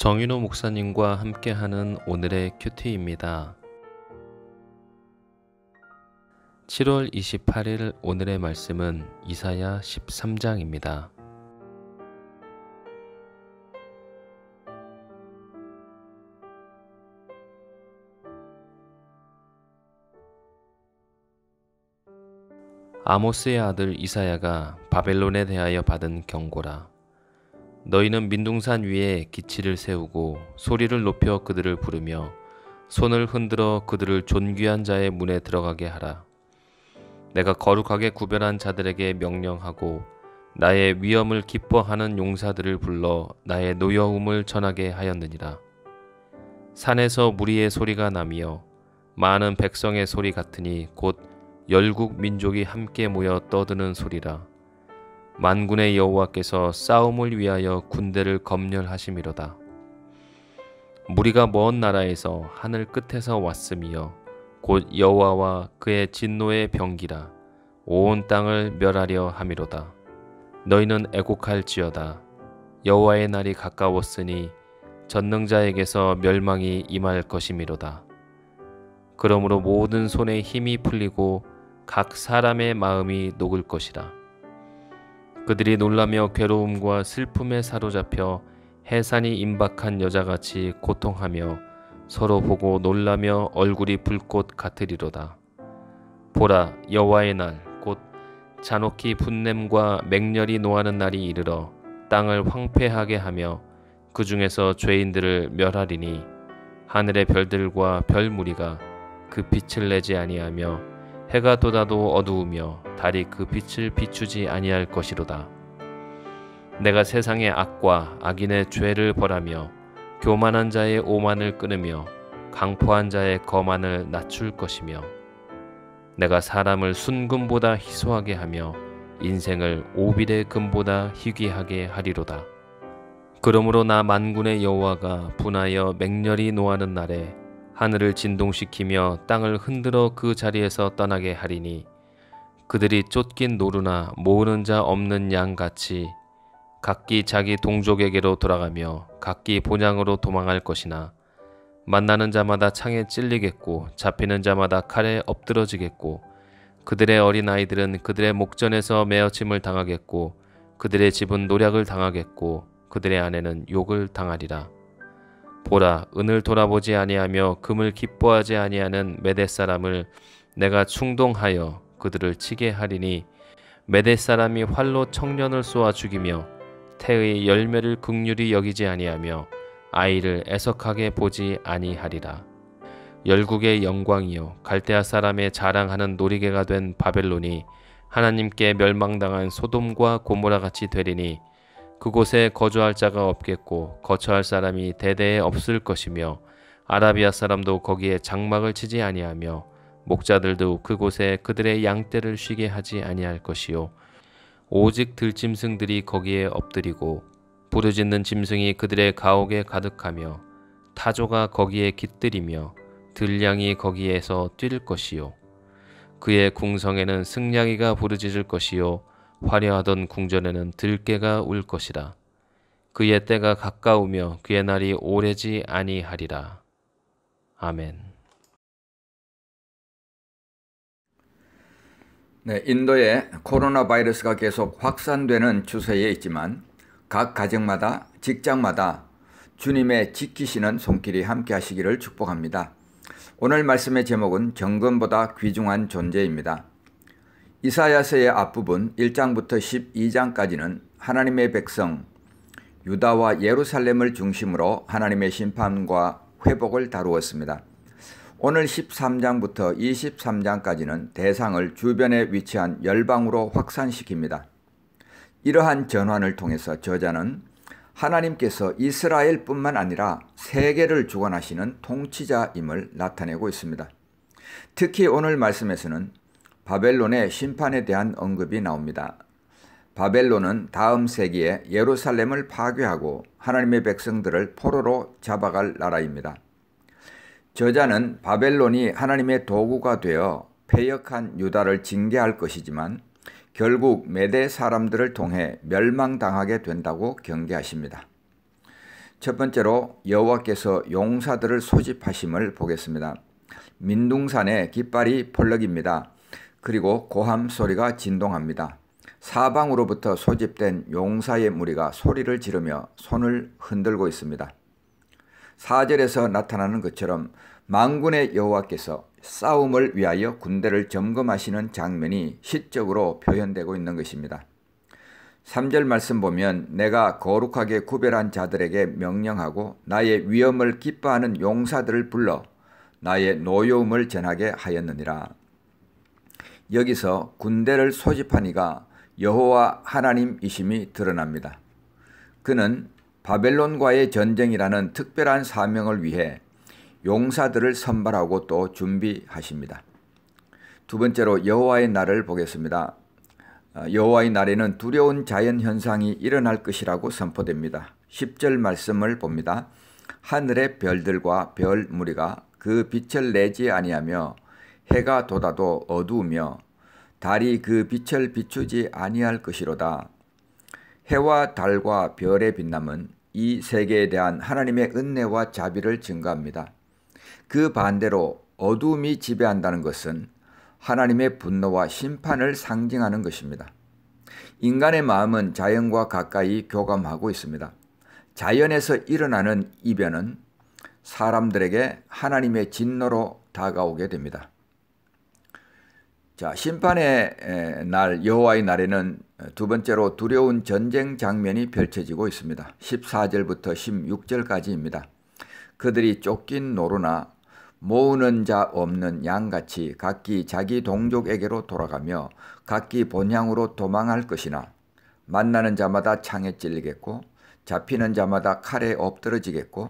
정윤호 목사님과 함께하는 오늘의 큐티입니다. 7월 28일 오늘의 말씀은 이사야 13장입니다. 아모스의 아들 이사야가 바벨론에 대하여 받은 경고라. 너희는 민둥산 위에 기치를 세우고 소리를 높여 그들을 부르며 손을 흔들어 그들을 존귀한 자의 문에 들어가게 하라. 내가 거룩하게 구별한 자들에게 명령하고 나의 위엄을 기뻐하는 용사들을 불러 나의 노여움을 전하게 하였느니라. 산에서 무리의 소리가 나며 많은 백성의 소리 같으니 곧 열국 민족이 함께 모여 떠드는 소리라. 만군의 여호와께서 싸움을 위하여 군대를 검렬하심이로다. 무리가 먼 나라에서 하늘 끝에서 왔으며 곧 여호와와 그의 진노의 병기라. 온 땅을 멸하려 함이로다. 너희는 애곡할지어다. 여호와의 날이 가까웠으니 전능자에게서 멸망이 임할 것이미로다. 그러므로 모든 손에 힘이 풀리고 각 사람의 마음이 녹을 것이라. 그들이 놀라며 괴로움과 슬픔에 사로잡혀 해산이 임박한 여자같이 고통하며 서로 보고 놀라며 얼굴이 불꽃 같으리로다. 보라, 여호와의 날, 곧 잔혹히 분냄과 맹렬히 노하는 날이 이르러 땅을 황폐하게 하며 그 중에서 죄인들을 멸하리니 하늘의 별들과 별 무리가 그 빛을 내지 아니하며 해가 돋아도 어두우며 달이 그 빛을 비추지 아니할 것이로다. 내가 세상의 악과 악인의 죄를 벌하며 교만한 자의 오만을 끊으며 강포한 자의 거만을 낮출 것이며 내가 사람을 순금보다 희소하게 하며 인생을 오빌의 금보다 희귀하게 하리로다. 그러므로 나 만군의 여호와가 분하여 맹렬히 노하는 날에 하늘을 진동시키며 땅을 흔들어 그 자리에서 떠나게 하리니 그들이 쫓긴 노루나 모으는 자 없는 양같이 각기 자기 동족에게로 돌아가며 각기 본향으로 도망할 것이나 만나는 자마다 창에 찔리겠고 잡히는 자마다 칼에 엎드러지겠고 그들의 어린아이들은 그들의 목전에서 메어침을 당하겠고 그들의 집은 노략을 당하겠고 그들의 아내는 욕을 당하리라. 보라, 은을 돌아보지 아니하며 금을 기뻐하지 아니하는 메대 사람을 내가 충동하여 그들을 치게 하리니 메대 사람이 활로 청년을 쏘아 죽이며 태의 열매를 긍휼히 여기지 아니하며 아이를 애석하게 보지 아니하리라. 열국의 영광이요 갈대아 사람의 자랑하는 놀이개가 된 바벨론이 하나님께 멸망당한 소돔과 고모라 같이 되리니 그곳에 거주할 자가 없겠고 거처할 사람이 대대에 없을 것이며 아라비아 사람도 거기에 장막을 치지 아니하며 목자들도 그곳에 그들의 양떼를 쉬게 하지 아니할 것이요 오직 들짐승들이 거기에 엎드리고 부르짖는 짐승이 그들의 가옥에 가득하며 타조가 거기에 깃들이며 들량이 거기에서 뛸 것이요 그의 궁성에는 승냥이가 부르짖을 것이요 화려하던 궁전에는 들깨가 울 것이라. 그의 때가 가까우며 그의 날이 오래지 아니하리라. 아멘. 네, 인도에 코로나 바이러스가 계속 확산되는 추세에 있지만 각 가정마다 직장마다 주님의 지키시는 손길이 함께 하시기를 축복합니다. 오늘 말씀의 제목은 정금보다 귀중한 존재입니다. 이사야서의 앞부분 1장부터 12장까지는 하나님의 백성 유다와 예루살렘을 중심으로 하나님의 심판과 회복을 다루었습니다. 오늘 13장부터 23장까지는 대상을 주변에 위치한 열방으로 확산시킵니다. 이러한 전환을 통해서 저자는 하나님께서 이스라엘뿐만 아니라 세계를 주관하시는 통치자임을 나타내고 있습니다. 특히 오늘 말씀에서는 바벨론의 심판에 대한 언급이 나옵니다. 바벨론은 다음 세기에 예루살렘을 파괴하고 하나님의 백성들을 포로로 잡아갈 나라입니다. 저자는 바벨론이 하나님의 도구가 되어 패역한 유다를 징계할 것이지만 결국 메대 사람들을 통해 멸망당하게 된다고 경계하십니다. 첫 번째로 여호와께서 용사들을 소집하심을 보겠습니다. 민둥산에 깃발이 펄럭입니다. 그리고 고함 소리가 진동합니다. 사방으로부터 소집된 용사의 무리가 소리를 지르며 손을 흔들고 있습니다. 4절에서 나타나는 것처럼 만군의 여호와께서 싸움을 위하여 군대를 점검하시는 장면이 시적으로 표현되고 있는 것입니다. 3절 말씀 보면 내가 거룩하게 구별한 자들에게 명령하고 나의 위엄을 기뻐하는 용사들을 불러 나의 노여움을 전하게 하였느니라. 여기서 군대를 소집한 이가 여호와 하나님이심이 드러납니다. 그는 바벨론과의 전쟁이라는 특별한 사명을 위해 용사들을 선발하고 또 준비하십니다. 두 번째로 여호와의 날을 보겠습니다. 여호와의 날에는 두려운 자연현상이 일어날 것이라고 선포됩니다. 10절 말씀을 봅니다. 하늘의 별들과 별 무리가 그 빛을 내지 아니하며 해가 돋아도 어두우며 달이 그 빛을 비추지 아니할 것이로다. 해와 달과 별의 빛남은 이 세계에 대한 하나님의 은혜와 자비를 증가합니다. 그 반대로 어두움이 지배한다는 것은 하나님의 분노와 심판을 상징하는 것입니다. 인간의 마음은 자연과 가까이 교감하고 있습니다. 자연에서 일어나는 이변은 사람들에게 하나님의 진노로 다가오게 됩니다. 자, 심판의 날, 여호와의 날에는 두 번째로 두려운 전쟁 장면이 펼쳐지고 있습니다. 14절부터 16절까지입니다. 그들이 쫓긴 노루나 모으는 자 없는 양같이 각기 자기 동족에게로 돌아가며 각기 본향으로 도망할 것이나 만나는 자마다 창에 찔리겠고 잡히는 자마다 칼에 엎드러지겠고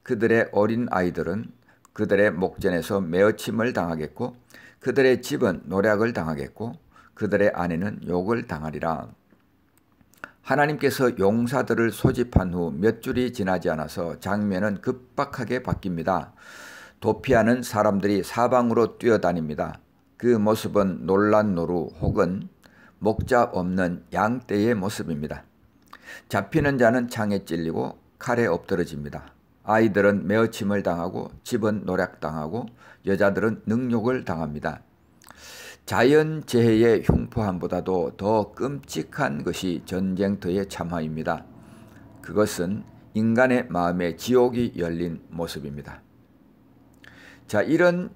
그들의 어린 아이들은 그들의 목전에서 매어침을 당하겠고 그들의 집은 노략을 당하겠고 그들의 아내는 욕을 당하리라. 하나님께서 용사들을 소집한 후 몇 줄이 지나지 않아서 장면은 급박하게 바뀝니다. 도피하는 사람들이 사방으로 뛰어다닙니다. 그 모습은 놀란 노루 혹은 목자 없는 양떼의 모습입니다. 잡히는 자는 창에 찔리고 칼에 엎드러집니다. 아이들은 매어침을 당하고 집은 노략당하고 여자들은 능욕을 당합니다. 자연재해의 흉포함보다도 더 끔찍한 것이 전쟁터의 참화입니다. 그것은 인간의 마음에 지옥이 열린 모습입니다. 자, 이런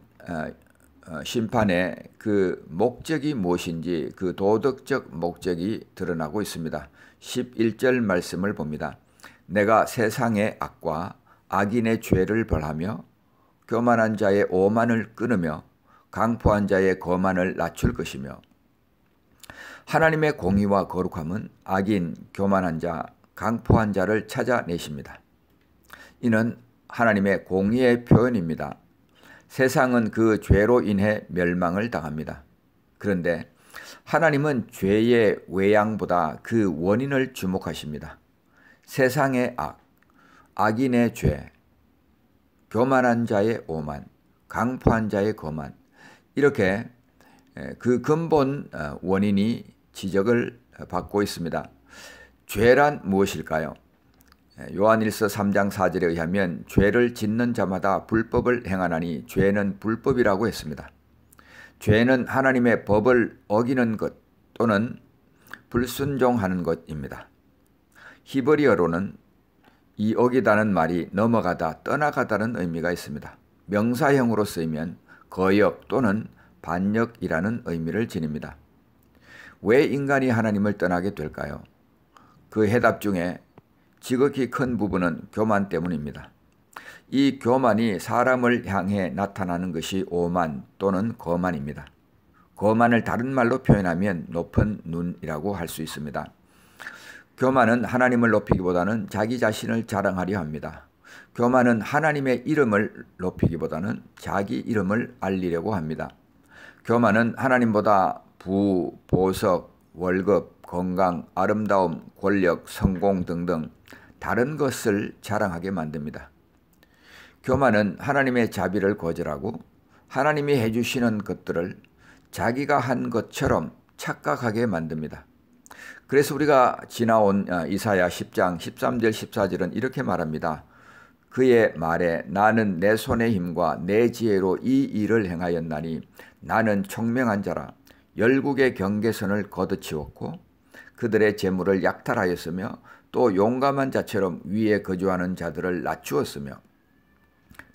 심판의 그 목적이 무엇인지 그 도덕적 목적이 드러나고 있습니다. 11절 말씀을 봅니다. 내가 세상의 악과 악인의 죄를 벌하며 교만한 자의 오만을 끊으며 강포한 자의 거만을 낮출 것이며 하나님의 공의와 거룩함은 악인, 교만한 자, 강포한 자를 찾아내십니다. 이는 하나님의 공의의 표현입니다. 세상은 그 죄로 인해 멸망을 당합니다. 그런데 하나님은 죄의 외양보다 그 원인을 주목하십니다. 세상의 악, 악인의 죄, 교만한 자의 오만, 강포한 자의 거만, 이렇게 그 근본 원인이 지적을 받고 있습니다. 죄란 무엇일까요? 요한일서 3장 4절에 의하면 죄를 짓는 자마다 불법을 행하나니 죄는 불법이라고 했습니다. 죄는 하나님의 법을 어기는 것 또는 불순종하는 것입니다. 히브리어로는 이 어기다는 말이 넘어가다, 떠나가다는 의미가 있습니다. 명사형으로 쓰이면 거역 또는 반역이라는 의미를 지닙니다. 왜 인간이 하나님을 떠나게 될까요? 그 해답 중에 지극히 큰 부분은 교만 때문입니다. 이 교만이 사람을 향해 나타나는 것이 오만 또는 거만입니다. 거만을 다른 말로 표현하면 높은 눈이라고 할 수 있습니다. 교만은 하나님을 높이기보다는 자기 자신을 자랑하려 합니다. 교만은 하나님의 이름을 높이기보다는 자기 이름을 알리려고 합니다. 교만은 하나님보다 부, 보석, 월급, 건강, 아름다움, 권력, 성공 등등 다른 것을 자랑하게 만듭니다. 교만은 하나님의 자비를 거절하고 하나님이 해주시는 것들을 자기가 한 것처럼 착각하게 만듭니다. 그래서 우리가 지나온 이사야 10장 13절 14절은 이렇게 말합니다. 그의 말에 나는 내 손의 힘과 내 지혜로 이 일을 행하였나니 나는 총명한 자라 열국의 경계선을 걷어치웠고 그들의 재물을 약탈하였으며 또 용감한 자처럼 위에 거주하는 자들을 낮추었으며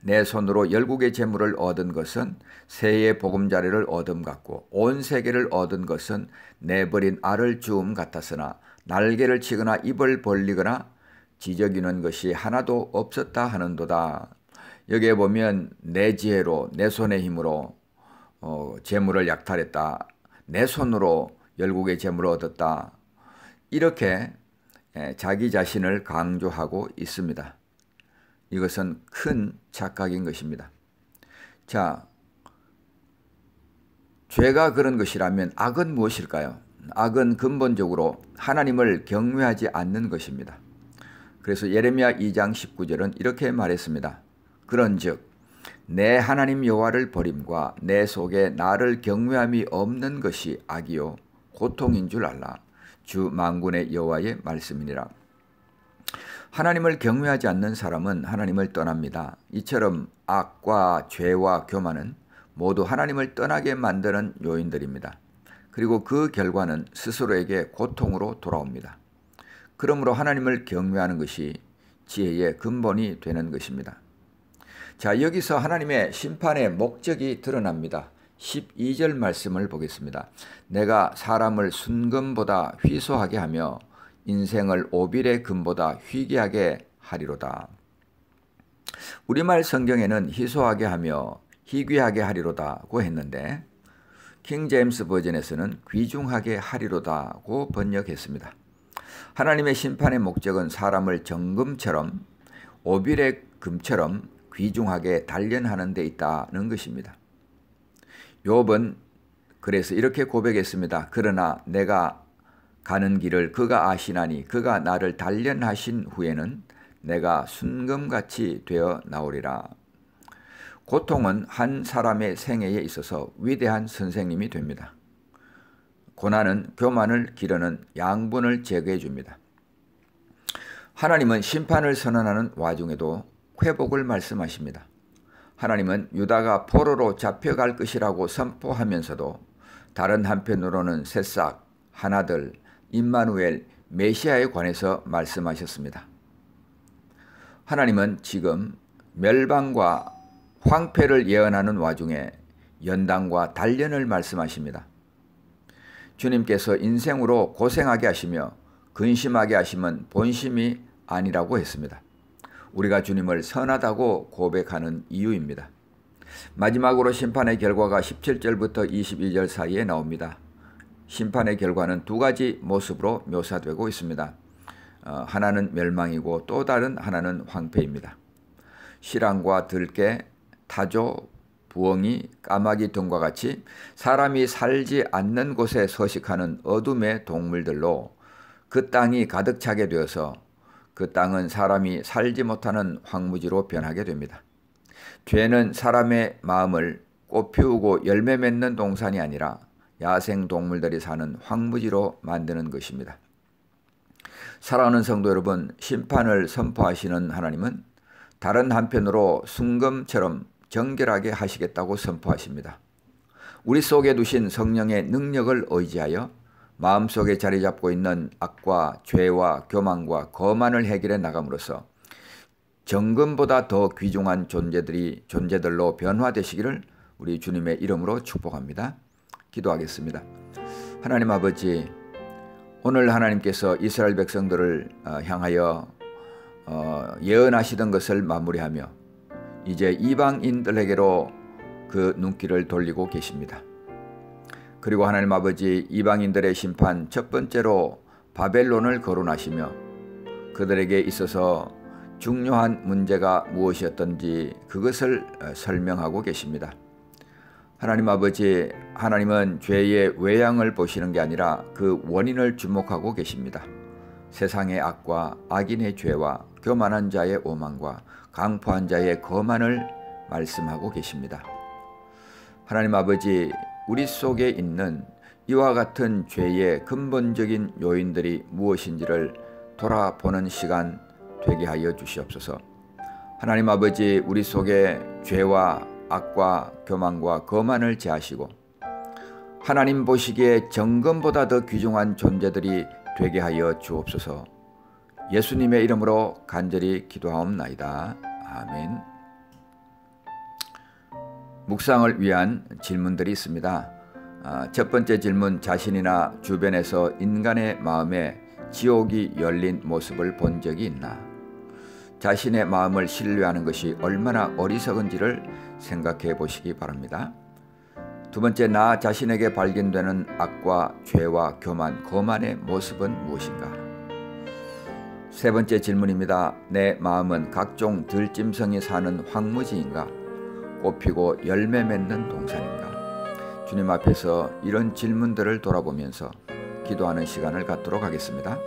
내 손으로 열국의 재물을 얻은 것은 새의 보금자리를 얻음 같고 온 세계를 얻은 것은 내버린 알을 주움 같았으나 날개를 치거나 입을 벌리거나 지저귀는 것이 하나도 없었다 하는도다. 여기에 보면 내 지혜로 내 손의 힘으로 재물을 약탈했다. 내 손으로 열국의 재물을 얻었다. 이렇게 자기 자신을 강조하고 있습니다. 이것은 큰 착각인 것입니다. 자, 죄가 그런 것이라면 악은 무엇일까요? 악은 근본적으로 하나님을 경외하지 않는 것입니다. 그래서 예레미야 2장 19절은 이렇게 말했습니다. 그런즉 내 하나님 여호와를 버림과 내 속에 나를 경외함이 없는 것이 악이요 고통인 줄 알라. 주 만군의 여호와의 말씀이니라. 하나님을 경외하지 않는 사람은 하나님을 떠납니다. 이처럼 악과 죄와 교만은 모두 하나님을 떠나게 만드는 요인들입니다. 그리고 그 결과는 스스로에게 고통으로 돌아옵니다. 그러므로 하나님을 경외하는 것이 지혜의 근본이 되는 것입니다. 자, 여기서 하나님의 심판의 목적이 드러납니다. 12절 말씀을 보겠습니다. 내가 사람을 순금보다 희소하게 하며 인생을 오빌의 금보다 희귀하게 하리로다. 우리말 성경에는 희소하게 하며 희귀하게 하리로다고 했는데 킹 제임스 버전에서는 귀중하게 하리로다고 번역했습니다. 하나님의 심판의 목적은 사람을 정금처럼 오빌의 금처럼 귀중하게 단련하는 데 있다는 것입니다. 욥은 그래서 이렇게 고백했습니다. 그러나 내가 가는 길을 그가 아시나니 그가 나를 단련하신 후에는 내가 순금같이 되어 나오리라. 고통은 한 사람의 생애에 있어서 위대한 선생님이 됩니다. 고난은 교만을 기르는 양분을 제거해 줍니다. 하나님은 심판을 선언하는 와중에도 회복을 말씀하십니다. 하나님은 유다가 포로로 잡혀갈 것이라고 선포하면서도 다른 한편으로는 새싹, 하나들, 임마누엘, 메시아에 관해서 말씀하셨습니다. 하나님은 지금 멸망과 황폐를 예언하는 와중에 연단과 단련을 말씀하십니다. 주님께서 인생으로 고생하게 하시며 근심하게 하심은 본심이 아니라고 했습니다. 우리가 주님을 선하다고 고백하는 이유입니다. 마지막으로 심판의 결과가 17절부터 22절 사이에 나옵니다. 심판의 결과는 두 가지 모습으로 묘사되고 있습니다. 하나는 멸망이고 또 다른 하나는 황폐입니다. 실랑과 들깨, 타조, 부엉이, 까마귀 등과 같이 사람이 살지 않는 곳에 서식하는 어둠의 동물들로 그 땅이 가득 차게 되어서 그 땅은 사람이 살지 못하는 황무지로 변하게 됩니다. 죄는 사람의 마음을 꽃 피우고 열매 맺는 동산이 아니라 야생 동물들이 사는 황무지로 만드는 것입니다. 사랑하는 성도 여러분, 심판을 선포하시는 하나님은 다른 한편으로 순금처럼 정결하게 하시겠다고 선포하십니다. 우리 속에 두신 성령의 능력을 의지하여 마음속에 자리 잡고 있는 악과 죄와 교만과 거만을 해결해 나감으로써 정금보다 더 귀중한 존재들로 변화되시기를 우리 주님의 이름으로 축복합니다. 기도하겠습니다. 하나님 아버지, 오늘 하나님께서 이스라엘 백성들을 향하여 예언하시던 것을 마무리하며 이제 이방인들에게로 그 눈길을 돌리고 계십니다. 그리고 하나님 아버지, 이방인들의 심판 첫 번째로 바벨론을 거론하시며 그들에게 있어서 중요한 문제가 무엇이었던지 그것을 설명하고 계십니다. 하나님 아버지, 하나님은 죄의 외양을 보시는 게 아니라 그 원인을 주목하고 계십니다. 세상의 악과 악인의 죄와 교만한 자의 오만과 강포한 자의 거만을 말씀하고 계십니다. 하나님 아버지, 우리 속에 있는 이와 같은 죄의 근본적인 요인들이 무엇인지를 돌아보는 시간 되게 하여 주시옵소서. 하나님 아버지, 우리 속에 죄와 악과 교만과 거만을 제하시고 하나님 보시기에 정금보다 더 귀중한 존재들이 되게 하여 주옵소서. 예수님의 이름으로 간절히 기도하옵나이다. 아멘. 묵상을 위한 질문들이 있습니다. 첫 번째 질문, 자신이나 주변에서 인간의 마음에 지옥이 열린 모습을 본 적이 있나? 자신의 마음을 신뢰하는 것이 얼마나 어리석은지를 생각해 보시기 바랍니다. 두 번째, 나 자신에게 발견되는 악과 죄와 교만, 거만의 모습은 무엇인가? 세 번째 질문입니다. 내 마음은 각종 들짐승이 사는 황무지인가? 꽃피고 열매 맺는 동산인가? 주님 앞에서 이런 질문들을 돌아보면서 기도하는 시간을 갖도록 하겠습니다.